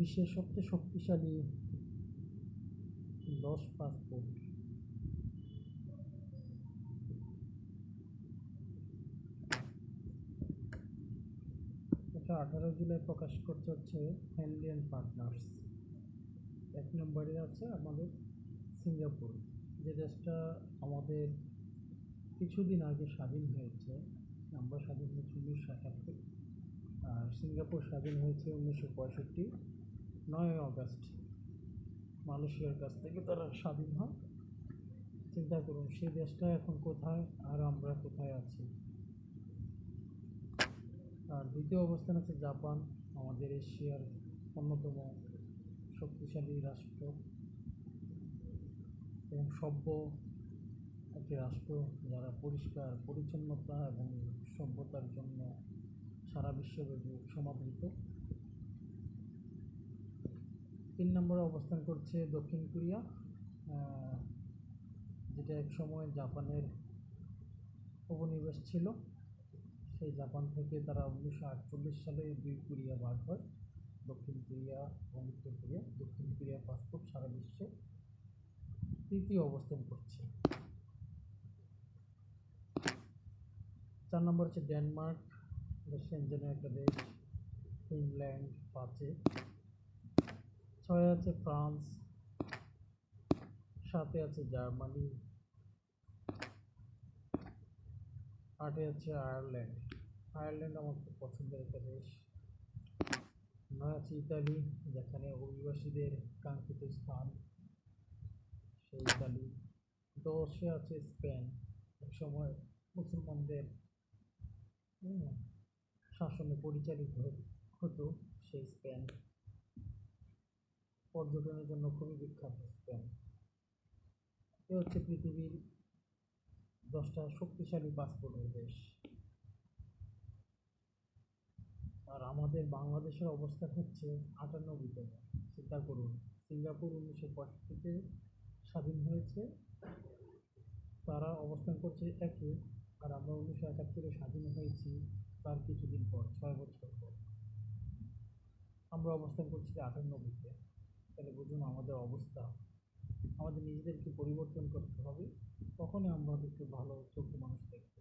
বিশ্বের সবচেয়ে শক্তিশালী 10 পাসপোর্ট। এটা 18 জুলাই প্রকাশ করতে হচ্ছে হেনলি অ্যান্ড পার্টনার্স। 1 নম্বরে আছে আমাদের সিঙ্গাপুর, যে দেশটা আমাদের কিছুদিন আগে স্বাধীন হয়েছে। আমরা স্বাধীন হয়েছি 1971, আর সিঙ্গাপুর স্বাধীন হয়েছে 1965 9 আগস্ট। মালয়েশিয়ার কাছ থেকে তারা স্বাধীন হয়। চিন্তা করুন সেই দেশটা এখন কোথায় আর আমরা কোথায় আছি। আর দ্বিতীয় অবস্থান আছে জাপান, আমাদের এশিয়ার অন্যতম শক্তিশালী রাষ্ট্র এবং সভ্য একটি রাষ্ট্র, যারা পরিষ্কার পরিচ্ছন্নতা এবং সভ্যতার জন্য সারা বিশ্বব্যাপী সমাদৃত। 3 নম্বরে অবস্থান করছে দক্ষিণ কোরিয়া, যেটা এক সময় জাপানের উপনিবেশ ছিল। সেই জাপান থেকে তারা 1948 সালে 2 কোরিয়া ভাগ হয়, দক্ষিণ কোরিয়া এবং উত্তর কোরিয়া। দক্ষিণ কোরিয়ার পাসপোর্ট সারা বিশ্বে তৃতীয় অবস্থান করছে। 4 নম্বর হচ্ছে ডেনমার্ক, সেনজেনের একটা দেশ। ফিনল্যান্ড 5-এ। 6-এ আছে ফ্রান্স, 7-এ আছে জার্মানি, 8-এ আছে আয়ারল্যান্ড। আয়ারল্যান্ড আমার খুব পছন্দের একটা দেশ। 9 আছে ইতালি, যেখানে অভিবাসীদের কাঙ্ক্ষিত স্থান, সেই ইতালি। 10-এ আছে স্পেন, এক সময় মুসলমানদের শাসনে পরিচালিত হতো সেই স্পেন। পর্যটনের জন্য খুবই বিখ্যাত স্পেন। এ হচ্ছে পৃথিবীর 10টা শক্তিশালী পাসপোর্টের দেশ। আর আমাদের বাংলাদেশের অবস্থান হচ্ছে 98তম। চিন্তা করুন, সিঙ্গাপুর 1965-তে স্বাধীন হয়েছে, তারা অবস্থান করছে 1-এ, আর আমরা 1971-এ স্বাধীন হয়েছি তার কিছুদিন পর, 6 বছর পর আমরা অবস্থান করছি 98-তে। তাহলে বুঝুন আমাদের অবস্থা। আমাদের নিজেদেরকে পরিবর্তন করতে হবে, তখনই আমরা একটু ভালো চোখে মানুষ দেখব।